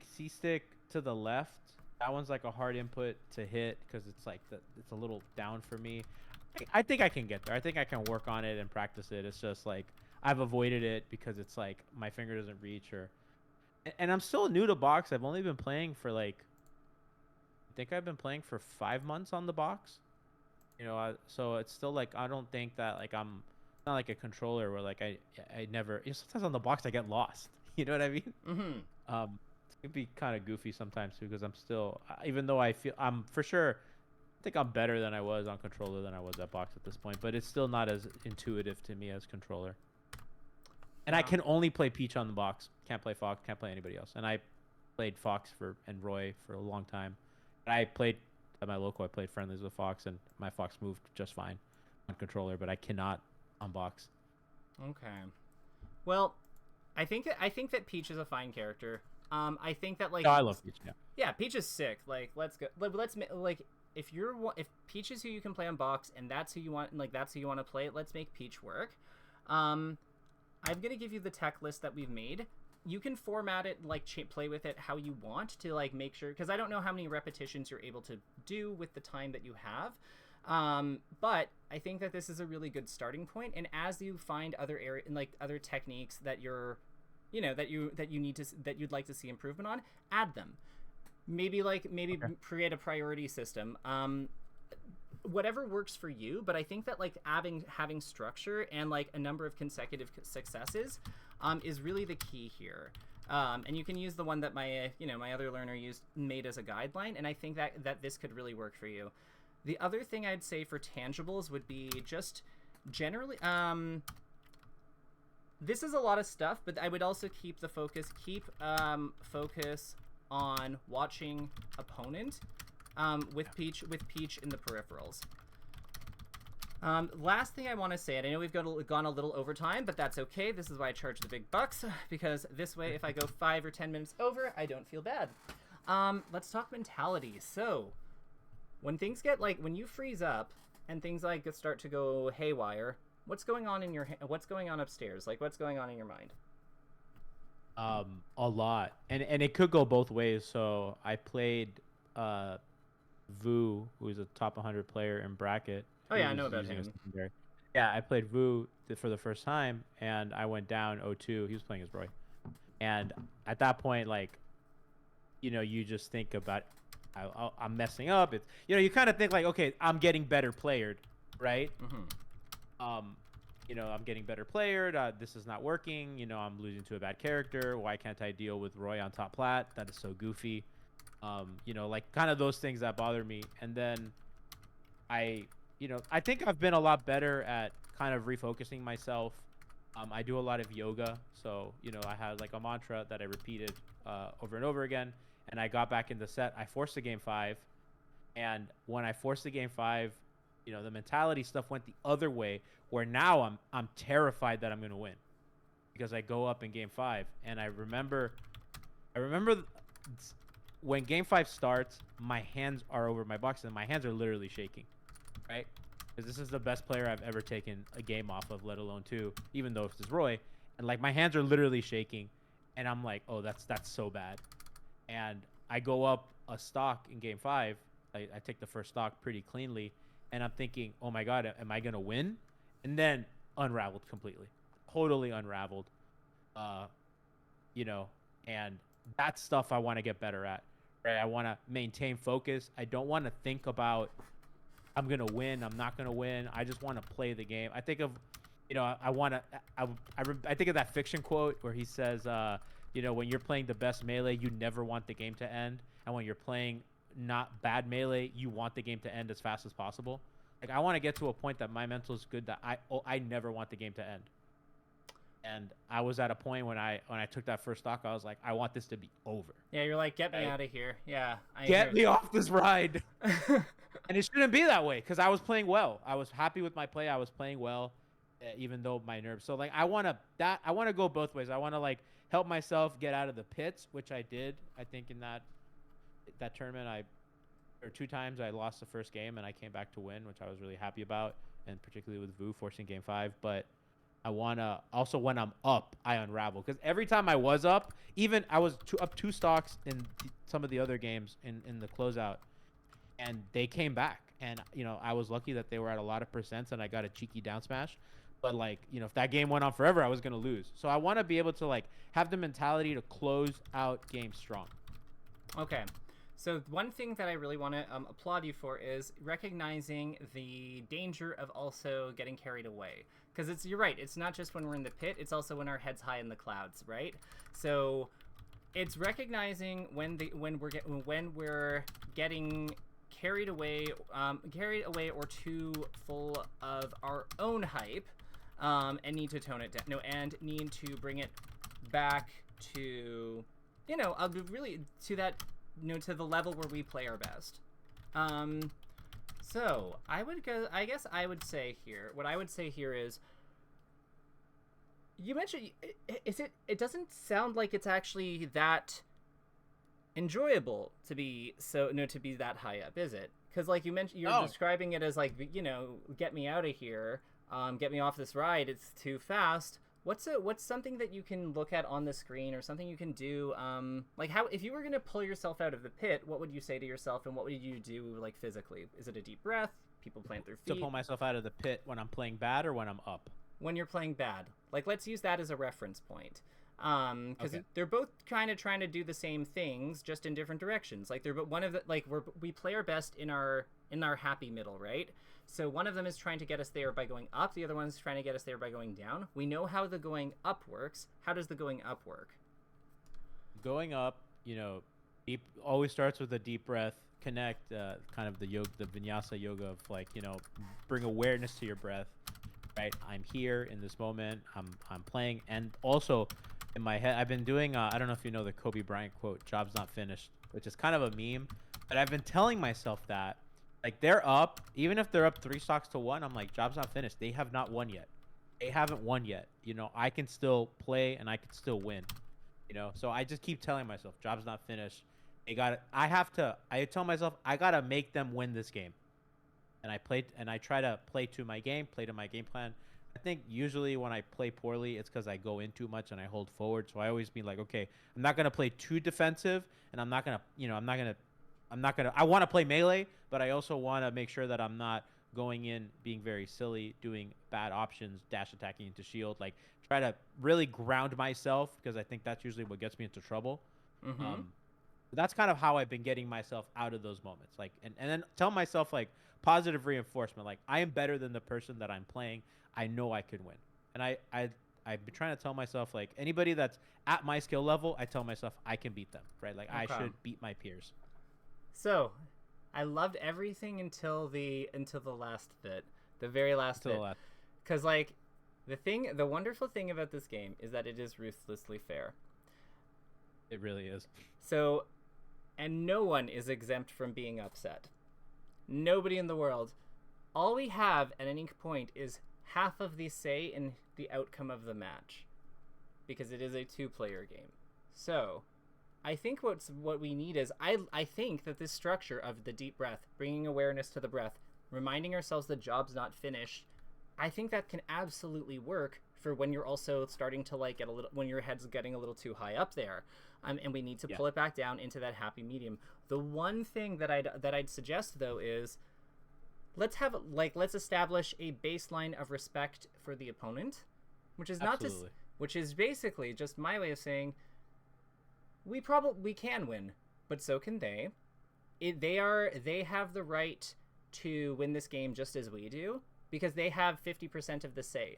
C stick to the left. That one's like a hard input to hit because it's like it's a little down for me. I think I can get there. I think I can work on it and practice it. It's just like I've avoided it because it's like my finger doesn't reach and I'm still new to box. I've only been playing for like I think I've been playing for 5 months on the box. So it's still like I don't think that like I'm not like a controller where like I never sometimes on the box I get lost. You know what I mean? Mm-hmm. It could be kind of goofy sometimes too because I'm still even though I feel I'm for sure I think I'm better than I was on controller than I was at box at this point, but it's still not as intuitive to me as controller. And I can only play Peach on the box. Can't play Fox. Can't play anybody else. And I played Fox and Roy for a long time. And I played at my local. I played friendlies with Fox, and my Fox moved just fine on controller, but I cannot on box. Okay. Well, I think that Peach is a fine character. I think that like No, I love Peach. Yeah. Yeah, Peach is sick. Like, let's go. Let's like if Peach is who you can play on box and that's who you want, and like that's who you want to play, let's make Peach work. I'm gonna give you the tech list that we've made. You can format it, like play with it how you want to, like make sure, because I don't know how many repetitions you're able to do with the time that you have. But I think that this is a really good starting point. And as you find other other techniques that that you'd like to see improvement on, add them. Maybe create a priority system. Whatever works for you, but I think that like having structure and like a number of consecutive successes is really the key here. And you can use the one that my other learner made as a guideline, and I think that this could really work for you. The other thing I'd say for tangibles would be just generally, this is a lot of stuff, but I would also keep the focus, focus on watching opponent with Peach in the peripherals. Last thing I want to say, and I know we've gone a little over time, but that's okay. This is why I charge the big bucks, because this way, if I go 5 or 10 minutes over, I don't feel bad. Let's talk mentality. So, when things get when you freeze up and things start to go haywire, what's going on what's going on upstairs? What's going on in your mind? A lot, and it could go both ways. So I played Vu, who's a top 100 player in bracket. Oh yeah, I know about him. Yeah, I played Vu for the first time, and I went down 0-2. He was playing as Roy, and at that point, you just think about, I'm messing up. It's you kind of think okay, I'm getting better playered, right? I'm getting better playered. This is not working. I'm losing to a bad character. Why can't I deal with Roy on top plat? That is so goofy. Kind of those things that bother me. And then I think I've been a lot better at kind of refocusing myself. I do a lot of yoga. So, I had a mantra that I repeated over and over again. And I got back in the set. I forced the game 5. And when I forced the game 5, the mentality stuff went the other way, where now I'm terrified that I'm going to win, because I go up in game 5. And I remember when game 5 starts, my hands are over my box and my hands are literally shaking, right? Because this is the best player I've ever taken a game off of, let alone 2, even though it's Roy. And my hands are literally shaking, and I'm like, oh, that's so bad. And I go up a stock in game 5. I take the first stock pretty cleanly, and I'm thinking, oh my god, am I gonna win? And then unraveled completely, totally unraveled. And that's stuff I want to get better at. Right? I want to maintain focus. I don't want to think about I'm gonna win, I'm not gonna win. I just want to play the game. I think of, I think of that fiction quote where he says, when you're playing the best melee, you never want the game to end, and when you're playing not bad melee, you want the game to end as fast as possible. I want to get to a point that my mental is good that I never want the game to end. And I was at a point when I took that first stock, I was like, I want this to be over. Yeah, you're like, get me out of here. Yeah, get me off this ride. And it shouldn't be that way, because I was playing well. I was happy with my play. I was playing well, even though my nerves. So I want to go both ways. I want to help myself get out of the pits, which I did. I think in that tournament, 2 times I lost the first game and I came back to win, which I was really happy about, and particularly with Vu forcing game 5. But I want to also, when I'm up, I unravel, because every time I was up, even I was up 2 stocks in some of the other games in the closeout, and they came back, and I was lucky that they were at a lot of percents and I got a cheeky down smash. But if that game went on forever, I was going to lose. So I want to be able to have the mentality to close out games strong. Okay. So one thing that I really want to applaud you for is recognizing the danger of also getting carried away. Because you're right, it's not just when we're in the pit, it's also when our head's high in the clouds, right? So it's recognizing when we're getting carried away or too full of our own hype, and need to tone it down. No, and need to bring it back to, really to that. To the level where we play our best. So I guess I would say here, what I would say here is, you mentioned, it doesn't sound like it's actually that enjoyable to be that high up, is it? Because you mentioned, you're describing it as get me out of here, get me off this ride, it's too fast. What's something that you can look at on the screen, or something you can do? How, if you were going to pull yourself out of the pit, what would you say to yourself, and what would you do physically? Is it a deep breath? People plant their feet. To pull myself out of the pit when I'm playing bad or when I'm up? When you're playing bad. Let's use that as a reference point. Because they're both kind of trying to do the same things, just in different directions. We play our best in our happy middle, right? So one of them is trying to get us there by going up. The other one is trying to get us there by going down. We know how the going up works. How does the going up work? going up, deep always starts with a deep breath. Connect, kind of the yoga, the vinyasa yoga of like, bring awareness to your breath. Right, I'm here in this moment. I'm playing, and also in my head, I've been doing. I don't know if you know the Kobe Bryant quote, "Job's not finished," which is kind of a meme, but I've been telling myself that, like, they're up, even if they're up 3 stocks to 1, I'm like, job's not finished. They have not won yet. They haven't won yet. I can still play and I can still win. So I just keep telling myself, job's not finished. I tell myself I gotta make them win this game. And I try to play to my game plan. I think usually when I play poorly, it's because I go in too much and I hold forward. So I always be like, okay, I'm not gonna play too defensive, and I'm not gonna, I want to play melee, but I also want to make sure that I'm not going in being very silly, doing bad options, dash attacking into shield, like try to really ground myself, because I think that's usually what gets me into trouble. Mm-hmm. That's kind of how I've been getting myself out of those moments, like, and then tell myself, like, positive reinforcement, like, I am better than the person that I'm playing. I know I can win. And I've been trying to tell myself, like, anybody that's at my skill level, I tell myself I can beat them, right? Like, I should beat my peers. So, I loved everything until the last bit, the very last bit, because like the wonderful thing about this game is that it is ruthlessly fair. It really is. So, and no one is exempt from being upset. Nobody in the world. All we have at any point is half of the say in the outcome of the match, because it is a 2-player game. So, I think what we need is, I think that this structure of the deep breath, bringing awareness to the breath, reminding ourselves the job's not finished, I think that can absolutely work for when you're also starting to like get a little, when your head's getting a little too high up there, and we need to pull it back down into that happy medium. The one thing that I'd suggest though is, let's establish a baseline of respect for the opponent, which is which is basically just my way of saying, we can win, but so can they. They have the right to win this game just as we do, because they have 50% of the say.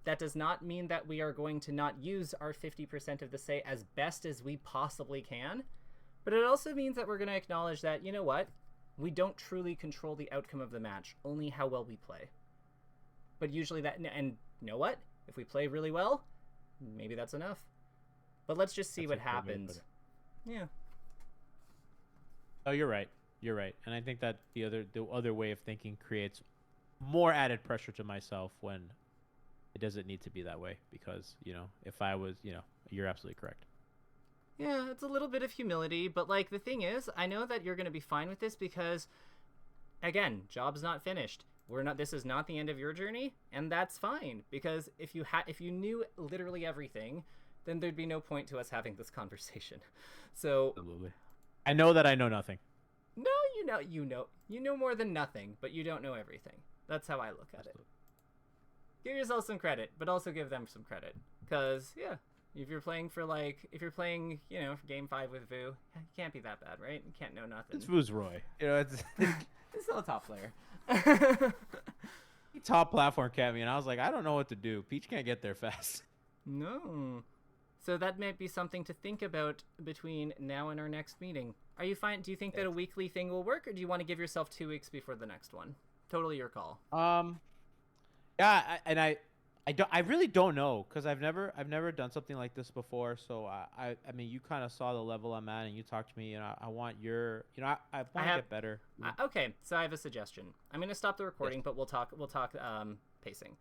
That does not mean that we are going to not use our 50% of the say as best as we possibly can, but it also means that we're going to acknowledge that, you know what, we don't truly control the outcome of the match, only how well we play. But usually and you know what, if we play really well, maybe that's enough. But let's just see what happens. Yeah. Oh, you're right. And I think that the other way of thinking creates more added pressure to myself when it doesn't need to be that way, because, if I was, you're absolutely correct. Yeah, it's a little bit of humility, but like the thing is, I know that you're going to be fine with this because, again, job's not finished. This is not the end of your journey, and that's fine, because if you knew literally everything, then there'd be no point to us having this conversation. So absolutely. I know that I know nothing. No, you know more than nothing, but you don't know everything. That's how I look at it. Give yourself some credit, but also give them some credit, because if you're playing for game 5 with Vu, you can't be that bad, right? You can't know nothing. It's Vu's Roy. It's it's still a top player. He top platform capped me, and I was like, I don't know what to do. Peach can't get there fast. No. So that might be something to think about between now and our next meeting. Are you fine? Do you think that a weekly thing will work, or do you want to give yourself 2 weeks before the next one? Totally your call. Yeah, I really don't know, because I've never done something like this before. So I mean, you kind of saw the level I'm at, and you talked to me, and I want your, I want to get better. Okay, so I have a suggestion. I'm going to stop the recording, but we'll talk pacing.